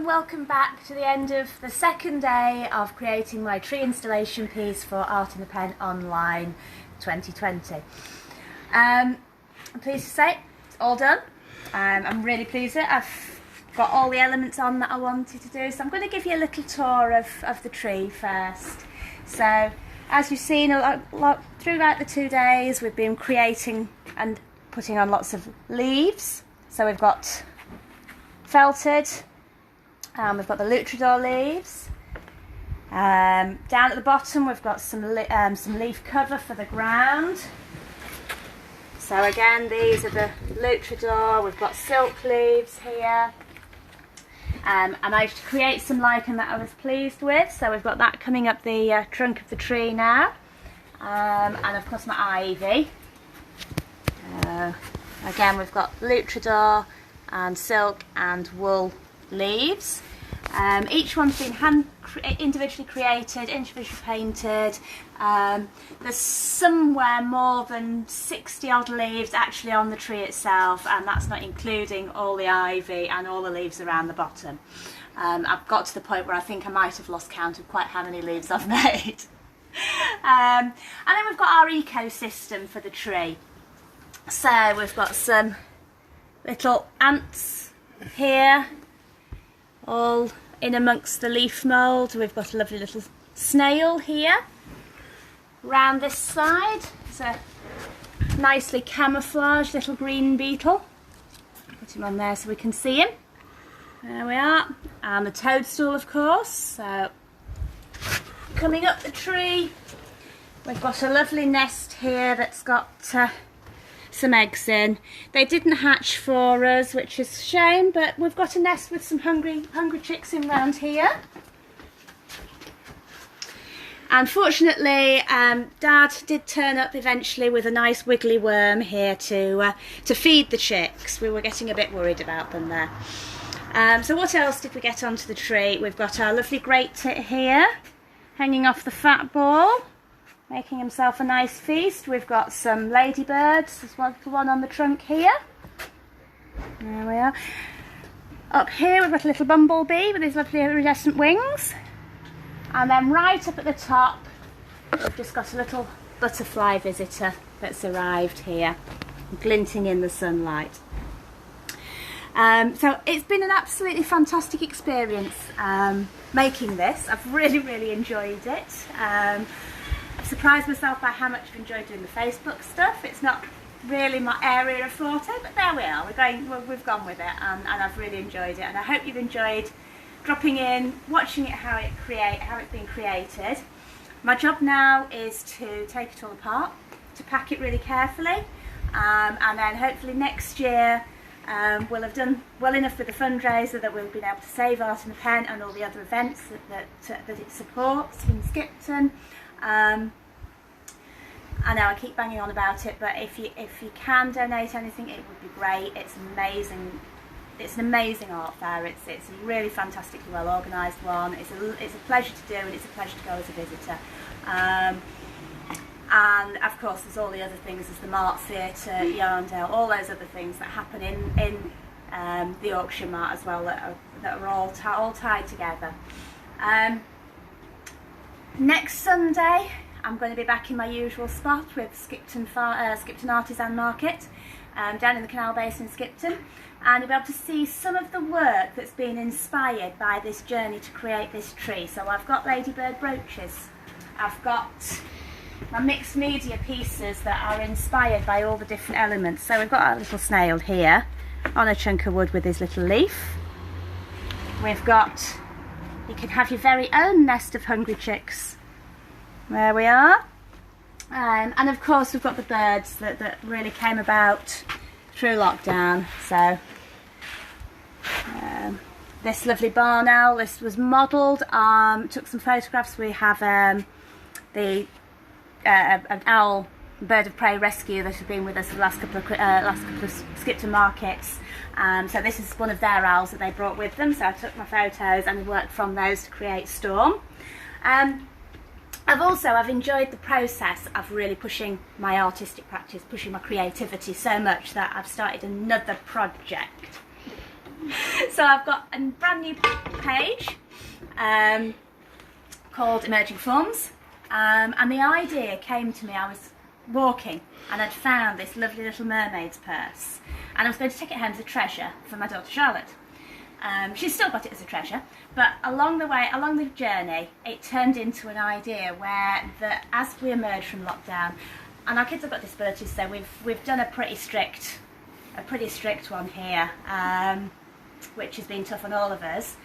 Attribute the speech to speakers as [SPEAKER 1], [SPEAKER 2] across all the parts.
[SPEAKER 1] and welcome back to the end of the second day of creating my tree installation piece for Art in the Pen Online 2020. I'm pleased to say it's all done. I'm really pleased with it. I've got all the elements on that I wanted to do, so I'm going to give you a little tour of the tree first. So as you've seen a lot throughout the 2 days, we've been creating and putting on lots of leaves. So we've got felted, we've got the Lutrador leaves. Down at the bottom we've got some leaf cover for the ground. So again, these are the Lutrador. We've got silk leaves here. And I managed to create some lichen that I was pleased with. So we've got that coming up the trunk of the tree now. And of course my ivy. Again, we've got Lutrador and silk and wool leaves. Each one's been individually created, individually painted. There's somewhere more than 60 odd leaves actually on the tree itself, and that's not including all the ivy and all the leaves around the bottom. I've got to the point where I think I might have lost count of quite how many leaves I've made. And then we've got our ecosystem for the tree. So we've got some little ants here, all in amongst the leaf mould. We've got a lovely little snail here. Round this side, it's a nicely camouflaged little green beetle. Put him on there so we can see him. There we are. And the toadstool, of course. So coming up the tree, we've got a lovely nest here that's got some eggs in. They didn't hatch for us, which is a shame, but we've got a nest with some hungry chicks in round here. Unfortunately, Dad did turn up eventually with a nice wiggly worm here to feed the chicks. We were getting a bit worried about them there. So what else did we get onto the tree? We've got our lovely great tit here, hanging off the fat ball, making himself a nice feast. We've got some ladybirds. There's one little one on the trunk here. There we are. Up here we've got a little bumblebee with his lovely iridescent wings. And then right up at the top we've just got a little butterfly visitor that's arrived here, glinting in the sunlight. So it's been an absolutely fantastic experience making this. I've really enjoyed it. I've surprised myself by how much I've enjoyed doing the Facebook stuff. It's not really my area of forte, but there we are. We've gone with it, and I've really enjoyed it. And I hope you've enjoyed dropping in, watching it, how it's been created. My job now is to take it all apart, to pack it really carefully, and then hopefully next year we'll have done well enough with the fundraiser that we'll be able to save Art in the Pen and all the other events that it supports in Skipton. I know I keep banging on about it, but if you can donate anything, it would be great. It's amazing. It's an amazing art fair. It's a really fantastically well organised one. It's a pleasure to do, and it's a pleasure to go as a visitor. And of course, there's all the other things. There's the Mart Theatre, Yarndale, all those other things that happen in the Yorkshire Mart as well that are all tied together. Next Sunday, I'm going to be back in my usual spot with Skipton Artisan Market down in the Canal Basin in Skipton, and you'll be able to see some of the work that's been inspired by this journey to create this tree. So I've got ladybird brooches, I've got my mixed media pieces that are inspired by all the different elements. So we've got our little snail here on a chunk of wood with his little leaf. We've got, you can have your very own nest of hungry chicks. There we are. And of course we've got the birds that really came about through lockdown. So this lovely barn owl, this was modelled, took some photographs. We have an owl, bird of prey rescue that have been with us for the last couple of Skipton markets. So this is one of their owls that they brought with them, so I took my photos and worked from those to create Storm. I've enjoyed the process of really pushing my artistic practice, pushing my creativity so much that I've started another project So I've got a brand new page called Emerging Forms, and the idea came to me. I was walking and I'd found this lovely little mermaid's purse, and I was going to take it home as a treasure for my daughter Charlotte. She's still got it as a treasure, but along the journey, it turned into an idea where as we emerge from lockdown, and our kids have got disabilities, so we've done a pretty strict one here, which has been tough on all of us,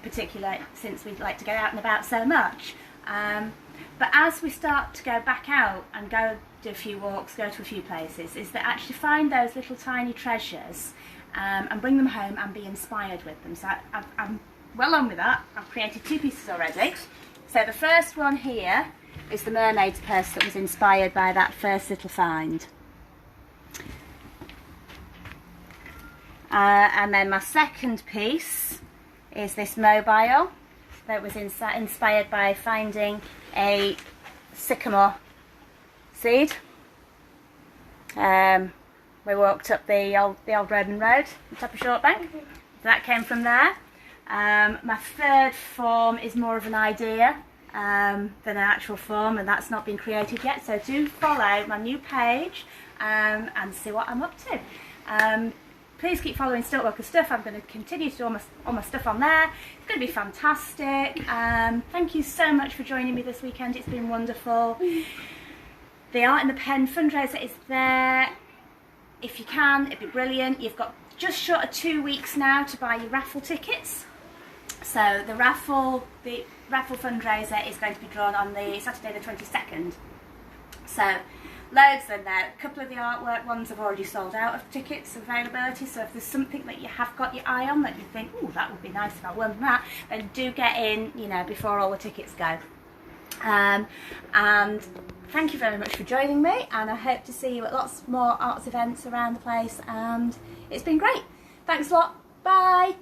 [SPEAKER 1] particularly since we like to go out and about so much. But as we start to go back out and go do a few walks, go to a few places, is that actually find those little tiny treasures and bring them home and be inspired with them. So I'm well on with that. I've created 2 pieces already. So the first one here is the mermaid's purse that was inspired by that first little find. And then my second piece is this mobile that was inspired by finding a sycamore seed. We walked up the old Roman road on top of Shortbank. That came from there. My third form is more of an idea than an actual form, and that's not been created yet, so do follow my new page and see what I'm up to. Please keep following Stiltwalker stuff. I'm going to continue to do all my stuff on there. It's going to be fantastic. Thank you so much for joining me this weekend. It's been wonderful. The Art in the Pen fundraiser is there. If you can, it'd be brilliant. You've got just short of 2 weeks now to buy your raffle tickets. So the raffle fundraiser is going to be drawn on the Saturday the 22nd. So loads in there. A couple of the artwork ones have already sold out of tickets availability, so if there's something that you have got your eye on that you think, oh, that would be nice if I won that, then do get in, you know, before all the tickets go. And thank you very much for joining me, and I hope to see you at lots more arts events around the place, and it's been great. Thanks a lot. Bye.